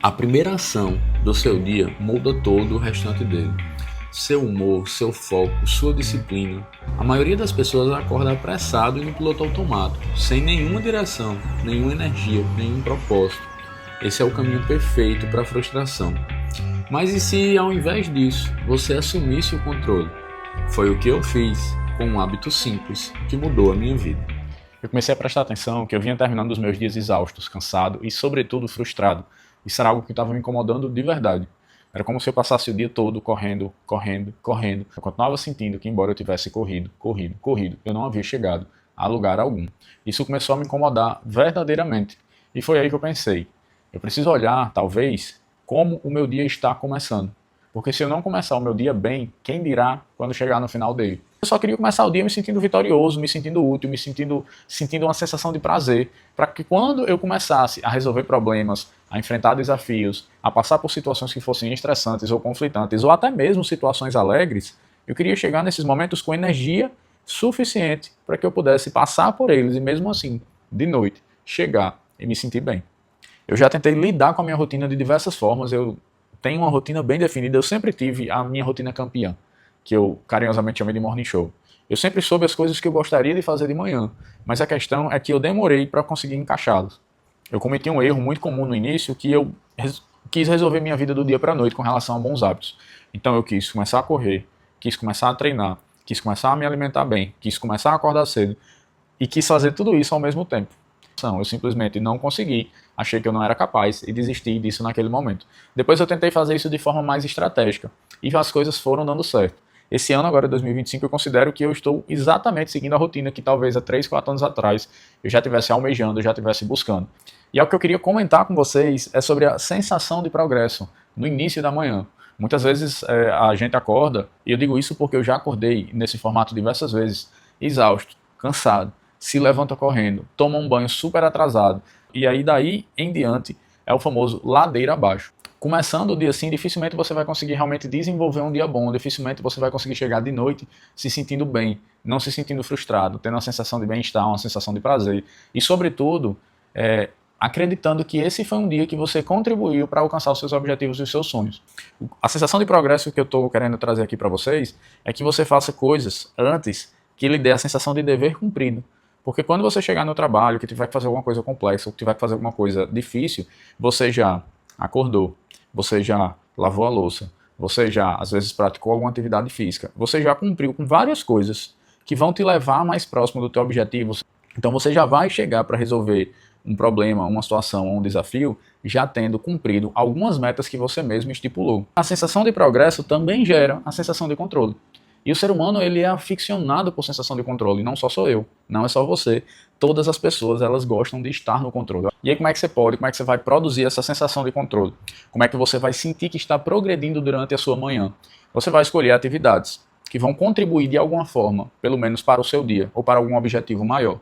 A primeira ação do seu dia muda todo o restante dele. Seu humor, seu foco, sua disciplina. A maioria das pessoas acorda apressado e no piloto automático, sem nenhuma direção, nenhuma energia, nenhum propósito. Esse é o caminho perfeito para a frustração. Mas e se, ao invés disso, você assumisse o controle? Foi o que eu fiz, com um hábito simples, que mudou a minha vida. Eu comecei a prestar atenção que eu vinha terminando os meus dias exaustos, cansado e, sobretudo, frustrado. Isso era algo que estava me incomodando de verdade. Era como se eu passasse o dia todo correndo. Eu continuava sentindo que, embora eu tivesse corrido, eu não havia chegado a lugar algum. Isso começou a me incomodar verdadeiramente. E foi aí que eu pensei, eu preciso olhar, talvez, como o meu dia está começando. Porque se eu não começar o meu dia bem, quem dirá quando chegar no final dele? Eu só queria começar o dia me sentindo vitorioso, me sentindo útil, sentindo uma sensação de prazer, para que quando eu começasse a resolver problemas, a enfrentar desafios, a passar por situações que fossem estressantes ou conflitantes, ou até mesmo situações alegres, eu queria chegar nesses momentos com energia suficiente para que eu pudesse passar por eles e mesmo assim, de noite, chegar e me sentir bem. Eu já tentei lidar com a minha rotina de diversas formas, eu tenho uma rotina bem definida, eu sempre tive a minha rotina campeã, que eu carinhosamente chamei de morning show. Eu sempre soube as coisas que eu gostaria de fazer de manhã, mas a questão é que eu demorei para conseguir encaixá-las. Eu cometi um erro muito comum no início, que eu quis resolver minha vida do dia para a noite com relação a bons hábitos. Então eu quis começar a correr, quis começar a treinar, quis começar a me alimentar bem, quis começar a acordar cedo e quis fazer tudo isso ao mesmo tempo. Eu simplesmente não consegui, achei que eu não era capaz e desisti disso naquele momento. Depois eu tentei fazer isso de forma mais estratégica e as coisas foram dando certo. Esse ano, agora 2025, eu considero que eu estou exatamente seguindo a rotina que talvez há 3, 4 anos atrás eu já estivesse almejando, eu já estivesse buscando. E algo que eu queria comentar com vocês é sobre a sensação de progresso no início da manhã. Muitas vezes a gente acorda, e eu digo isso porque eu já acordei nesse formato diversas vezes, exausto, cansado, se levanta correndo, toma um banho super atrasado, e aí daí em diante é o famoso ladeira abaixo. Começando o dia assim, dificilmente você vai conseguir realmente desenvolver um dia bom, dificilmente você vai conseguir chegar de noite se sentindo bem, não se sentindo frustrado, tendo uma sensação de bem-estar, uma sensação de prazer, e sobretudo, acreditando que esse foi um dia que você contribuiu para alcançar os seus objetivos e os seus sonhos. A sensação de progresso que eu estou querendo trazer aqui para vocês é que você faça coisas antes que lhe dê a sensação de dever cumprido. Porque quando você chegar no trabalho, que tiver que fazer alguma coisa complexa, ou que tiver que fazer alguma coisa difícil, você já acordou, você já lavou a louça, você já, às vezes, praticou alguma atividade física, você já cumpriu com várias coisas que vão te levar mais próximo do teu objetivo. Então você já vai chegar para resolver um problema, uma situação, um desafio, já tendo cumprido algumas metas que você mesmo estipulou. A sensação de progresso também gera a sensação de controle. E o ser humano, ele é aficionado por sensação de controle, não só sou eu, não é só você. Todas as pessoas, elas gostam de estar no controle. E aí como é que você vai produzir essa sensação de controle? Como é que você vai sentir que está progredindo durante a sua manhã? Você vai escolher atividades que vão contribuir de alguma forma, pelo menos para o seu dia, ou para algum objetivo maior.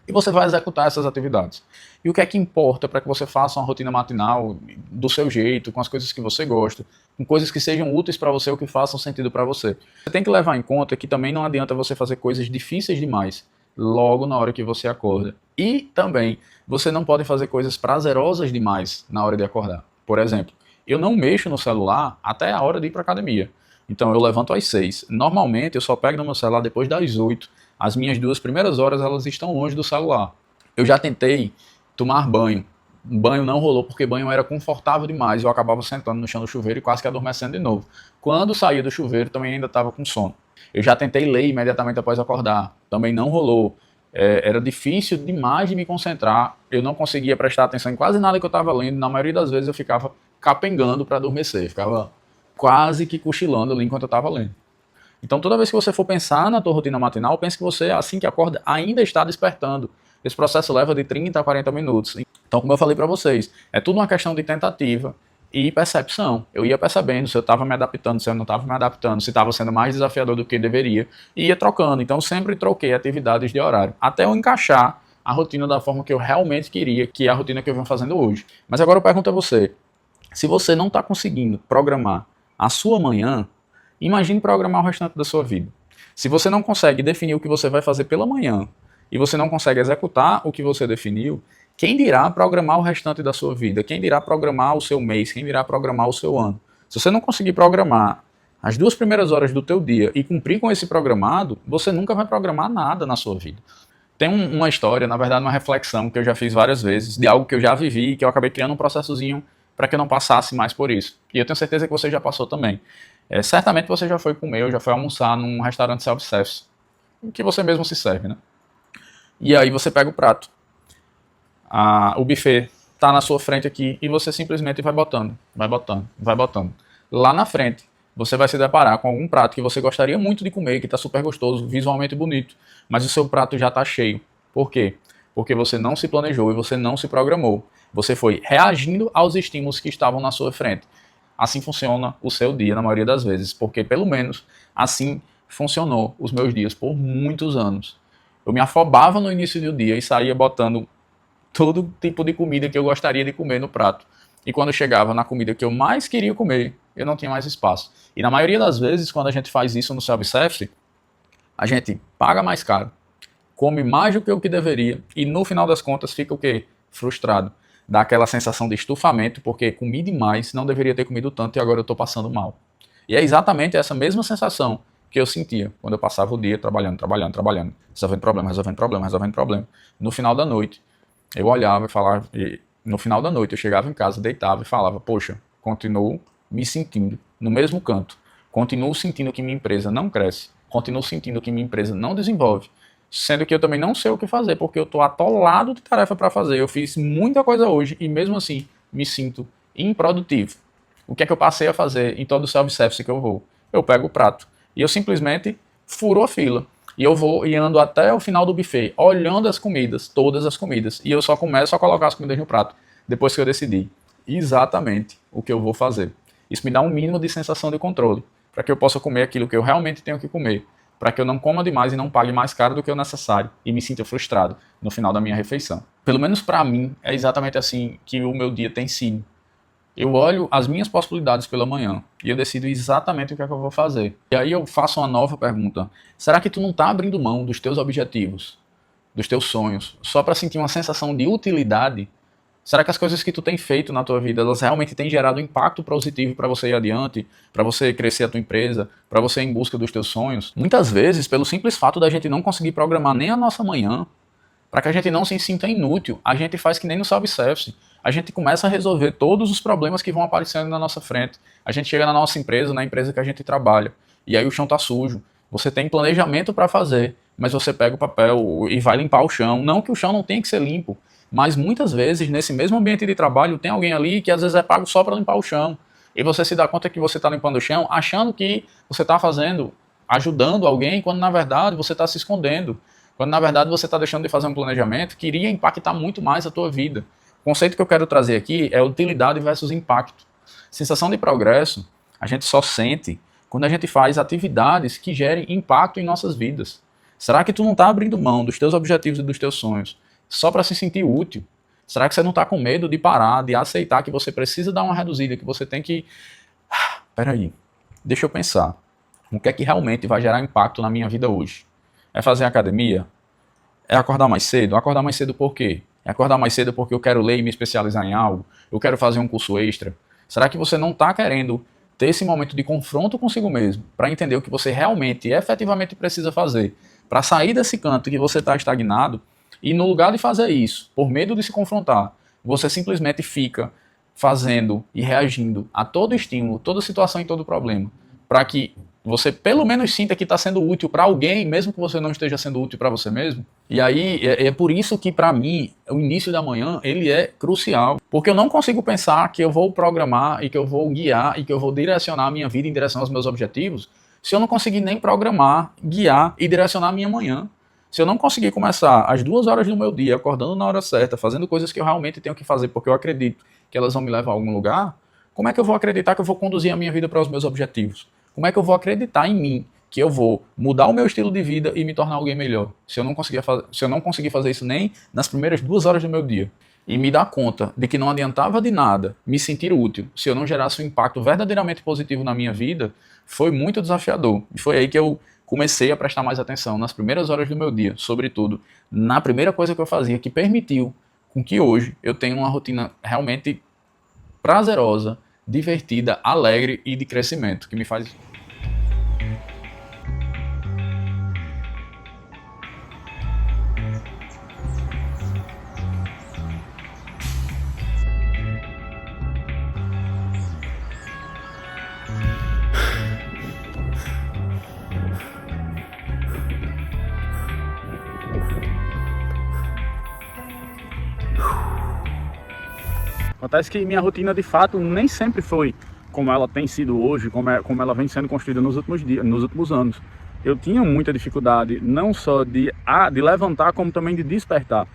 E você vai executar essas atividades. E o que é que importa para que você faça uma rotina matinal do seu jeito, com as coisas que você gosta, com coisas que sejam úteis para você ou que façam sentido para você? Você tem que levar em conta que também não adianta você fazer coisas difíceis demais logo na hora que você acorda. E também você não pode fazer coisas prazerosas demais na hora de acordar. Por exemplo, eu não mexo no celular até a hora de ir para a academia. Então eu levanto às 6. Normalmente eu só pego no meu celular depois das 8. As minhas 2 primeiras horas elas estão longe do celular. Eu já tentei tomar banho. O banho não rolou porque banho era confortável demais. Eu acabava sentando no chão do chuveiro e quase que adormecendo de novo. Quando saía do chuveiro também ainda estava com sono. Eu já tentei ler imediatamente após acordar. Também não rolou. Era difícil demais de me concentrar. Eu não conseguia prestar atenção em quase nada que eu estava lendo. Na maioria das vezes eu ficava capengando para adormecer. Ficava quase que cochilando ali enquanto eu estava lendo. Então toda vez que você for pensar na tua rotina matinal, pense que você, assim que acorda, ainda está despertando. Esse processo leva de 30 a 40 minutos. Então, como eu falei para vocês, é tudo uma questão de tentativa e percepção. Eu ia percebendo se eu estava me adaptando, se eu não estava me adaptando, se estava sendo mais desafiador do que deveria, e ia trocando. Então sempre troquei atividades de horário, até eu encaixar a rotina da forma que eu realmente queria, que é a rotina que eu venho fazendo hoje. Mas agora eu pergunto a você, se você não está conseguindo programar a sua manhã, imagine programar o restante da sua vida. Se você não consegue definir o que você vai fazer pela manhã e você não consegue executar o que você definiu, Quem dirá programar o restante da sua vida? Quem dirá programar o seu mês? Quem dirá programar o seu ano? Se você não conseguir programar as 2 primeiras horas do teu dia e cumprir com esse programado, você nunca vai programar nada na sua vida. Tem uma história, na verdade uma reflexão que eu já fiz várias vezes, de algo que eu já vivi e que eu acabei criando um processozinho para que eu não passasse mais por isso. E eu tenho certeza que você já passou também. Certamente você já foi comer ou já foi almoçar num restaurante self-service, que você mesmo se serve, né? E aí você pega o prato. O buffet está na sua frente aqui e você simplesmente vai botando, vai botando, vai botando. Lá na frente, você vai se deparar com algum prato que você gostaria muito de comer, que está super gostoso, visualmente bonito, mas o seu prato já está cheio. Por quê? Porque você não se planejou e você não se programou. Você foi reagindo aos estímulos que estavam na sua frente. Assim funciona o seu dia, na maioria das vezes, porque pelo menos assim funcionou os meus dias por muitos anos. Eu me afobava no início do dia e saía botando todo tipo de comida que eu gostaria de comer no prato. E quando chegava na comida que eu mais queria comer, eu não tinha mais espaço. E na maioria das vezes, quando a gente faz isso no self-service, a gente paga mais caro, come mais do que o que deveria, e no final das contas fica o quê? Frustrado. Dá aquela sensação de estufamento, porque comi demais, não deveria ter comido tanto e agora eu estou passando mal. E é exatamente essa mesma sensação que eu sentia quando eu passava o dia trabalhando, resolvendo problema. No final da noite, eu olhava e falava, no final da noite eu chegava em casa, deitava e falava, poxa, continuo me sentindo no mesmo canto, continuo sentindo que minha empresa não cresce, continuo sentindo que minha empresa não desenvolve, sendo que eu também não sei o que fazer, porque eu estou atolado de tarefa para fazer, eu fiz muita coisa hoje e mesmo assim me sinto improdutivo. O que é que eu passei a fazer em todo o self-service que eu vou? Eu pego o prato e eu simplesmente furo a fila. E eu vou e ando até o final do buffet, olhando as comidas, todas as comidas. E eu só começo a colocar as comidas no prato, depois que eu decidi exatamente o que eu vou fazer. Isso me dá um mínimo de sensação de controle, para que eu possa comer aquilo que eu realmente tenho que comer, para que eu não coma demais e não pague mais caro do que o necessário e me sinta frustrado no final da minha refeição. Pelo menos para mim, é exatamente assim que o meu dia tem sido. Eu olho as minhas possibilidades pela manhã e eu decido exatamente o que é que eu vou fazer. E aí eu faço uma nova pergunta. Será que tu não está abrindo mão dos teus objetivos, dos teus sonhos, só para sentir uma sensação de utilidade? Será que as coisas que tu tem feito na tua vida, elas realmente têm gerado um impacto positivo para você ir adiante, para você crescer a tua empresa, para você ir em busca dos teus sonhos? Muitas vezes, pelo simples fato da gente não conseguir programar nem a nossa manhã, para que a gente não se sinta inútil, a gente faz que nem no self-service. A gente começa a resolver todos os problemas que vão aparecendo na nossa frente. A gente chega na nossa empresa, na empresa que a gente trabalha, e aí o chão está sujo. Você tem planejamento para fazer, mas você pega o papel e vai limpar o chão. Não que o chão não tenha que ser limpo, mas muitas vezes, nesse mesmo ambiente de trabalho, tem alguém ali que às vezes é pago só para limpar o chão. E você se dá conta que você está limpando o chão, achando que você está fazendo, ajudando alguém, quando na verdade você está se escondendo. Quando na verdade você está deixando de fazer um planejamento que iria impactar muito mais a tua vida. O conceito que eu quero trazer aqui é utilidade versus impacto. Sensação de progresso, a gente só sente quando a gente faz atividades que gerem impacto em nossas vidas. Será que tu não está abrindo mão dos teus objetivos e dos teus sonhos só para se sentir útil? Será que você não está com medo de parar, de aceitar que você precisa dar uma reduzida, que você tem que... Peraí, deixa eu pensar. O que é que realmente vai gerar impacto na minha vida hoje? É fazer academia? É acordar mais cedo? Acordar mais cedo por quê? É acordar mais cedo porque eu quero ler e me especializar em algo? Eu quero fazer um curso extra? Será que você não está querendo ter esse momento de confronto consigo mesmo para entender o que você realmente e efetivamente precisa fazer para sair desse canto que você está estagnado e no lugar de fazer isso, por medo de se confrontar, você simplesmente fica fazendo e reagindo a todo estímulo, toda situação e todo problema para que você pelo menos sinta que está sendo útil para alguém, mesmo que você não esteja sendo útil para você mesmo. E aí é por isso que para mim o início da manhã ele é crucial, porque eu não consigo pensar que eu vou programar e que eu vou guiar e que eu vou direcionar a minha vida em direção aos meus objetivos se eu não conseguir nem programar, guiar e direcionar a minha manhã. Se eu não conseguir começar às 2 horas do meu dia, acordando na hora certa, fazendo coisas que eu realmente tenho que fazer porque eu acredito que elas vão me levar a algum lugar, como é que eu vou acreditar que eu vou conduzir a minha vida para os meus objetivos? Como é que eu vou acreditar em mim que eu vou mudar o meu estilo de vida e me tornar alguém melhor? Se eu não conseguir fazer isso nem nas primeiras 2 horas do meu dia. E me dar conta de que não adiantava de nada me sentir útil se eu não gerasse um impacto verdadeiramente positivo na minha vida, foi muito desafiador. E foi aí que eu comecei a prestar mais atenção nas primeiras horas do meu dia, sobretudo na primeira coisa que eu fazia, que permitiu com que hoje eu tenho uma rotina realmente prazerosa, divertida, alegre e de crescimento, que me faz... Acontece que minha rotina, de fato, nem sempre foi como ela tem sido hoje, como ela vem sendo construída nos últimos dias, nos últimos anos. Eu tinha muita dificuldade, não só de levantar, como também de despertar.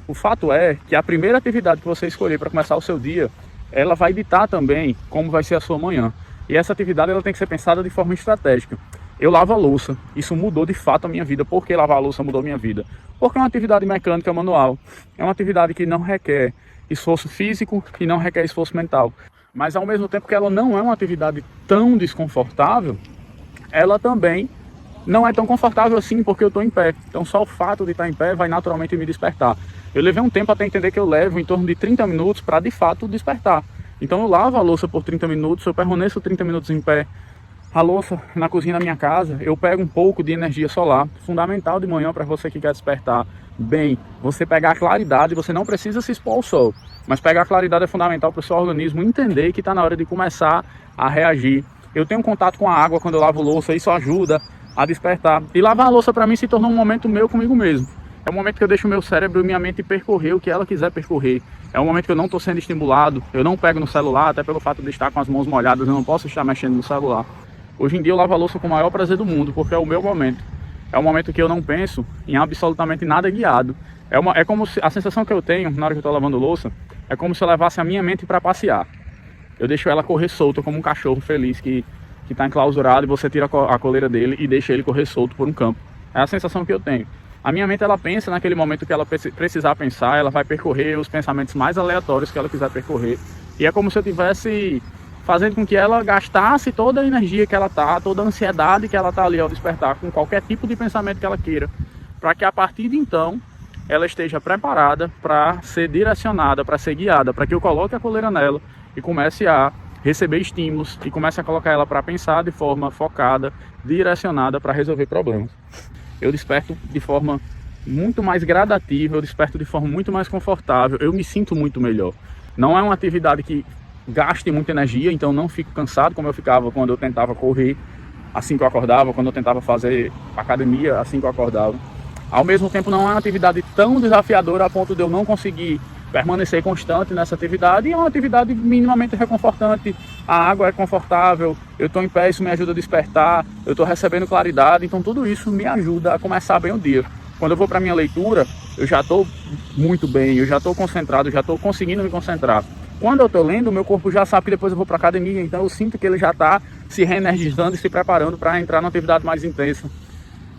O fato é que a primeira atividade que você escolher para começar o seu dia, ela vai ditar também como vai ser a sua manhã. E essa atividade ela tem que ser pensada de forma estratégica. Eu lavo a louça, isso mudou de fato a minha vida. Por que lavar a louça mudou a minha vida? Porque é uma atividade mecânica manual, é uma atividade que não requer esforço físico e não requer esforço mental. Mas ao mesmo tempo que ela não é uma atividade tão desconfortável, ela também não é tão confortável assim porque eu estou em pé. Então só o fato de estar em pé vai naturalmente me despertar. Eu levei um tempo até entender que eu levo em torno de 30 minutos para de fato despertar. Então eu lavo a louça por 30 minutos, eu permaneço 30 minutos em pé. A louça na cozinha da minha casa, eu pego um pouco de energia solar, fundamental de manhã para você que quer despertar bem. Você pegar a claridade, você não precisa se expor ao sol, mas pegar a claridade é fundamental para o seu organismo entender que está na hora de começar a reagir. Eu tenho contato com a água quando eu lavo louça, isso ajuda a despertar. E lavar a louça para mim se tornou um momento meu comigo mesmo. É um momento que eu deixo o meu cérebro e minha mente percorrer o que ela quiser percorrer. É um momento que eu não estou sendo estimulado, eu não pego no celular, até pelo fato de estar com as mãos molhadas, eu não posso estar mexendo no celular. Hoje em dia eu lavo a louça com o maior prazer do mundo, porque é o meu momento. É um momento que eu não penso em absolutamente nada guiado. É como se, a sensação que eu tenho na hora que eu estou lavando louça, é como se eu levasse a minha mente para passear. Eu deixo ela correr solta como um cachorro feliz que está enclausurado e você tira a coleira dele e deixa ele correr solto por um campo. É a sensação que eu tenho. A minha mente ela pensa naquele momento que ela precisar pensar, ela vai percorrer os pensamentos mais aleatórios que ela quiser percorrer. E é como se eu tivesse fazendo com que ela gastasse toda a energia que ela tá, toda a ansiedade que ela tá ali ao despertar, com qualquer tipo de pensamento que ela queira, para que a partir de então ela esteja preparada para ser direcionada, para ser guiada, para que eu coloque a coleira nela e comece a receber estímulos e comece a colocar ela para pensar de forma focada, direcionada para resolver problemas. Eu desperto de forma muito mais gradativa, eu desperto de forma muito mais confortável, eu me sinto muito melhor. Não é uma atividade que gaste muita energia, então não fico cansado como eu ficava quando eu tentava correr assim que eu acordava, quando eu tentava fazer academia assim que eu acordava. Ao mesmo tempo não é uma atividade tão desafiadora a ponto de eu não conseguir permanecer constante nessa atividade, e é uma atividade minimamente reconfortante. A água é confortável, eu estou em pé, isso me ajuda a despertar, eu estou recebendo claridade, então tudo isso me ajuda a começar bem o dia. Quando eu vou para minha leitura, eu já estou muito bem, eu já estou concentrado, já estou conseguindo me concentrar. Quando eu estou lendo, o meu corpo já sabe que depois eu vou para a academia, então eu sinto que ele já está se reenergizando e se preparando para entrar numa atividade mais intensa.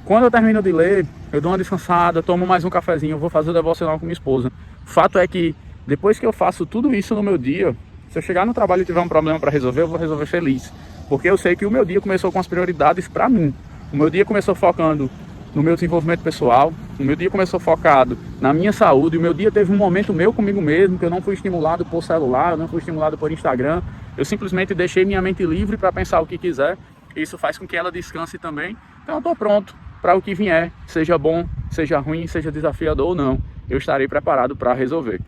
Quando eu termino de ler, eu dou uma descansada, tomo mais um cafezinho, vou fazer o devocional com minha esposa. O fato é que depois que eu faço tudo isso no meu dia, se eu chegar no trabalho e tiver um problema para resolver, eu vou resolver feliz. Porque eu sei que o meu dia começou com as prioridades para mim. O meu dia começou focando no meu desenvolvimento pessoal, o meu dia começou focado na minha saúde, o meu dia teve um momento meu comigo mesmo, que eu não fui estimulado por celular, eu não fui estimulado por Instagram, eu simplesmente deixei minha mente livre para pensar o que quiser, isso faz com que ela descanse também. Então eu estou pronto para o que vier, seja bom, seja ruim, seja desafiador ou não, eu estarei preparado para resolver.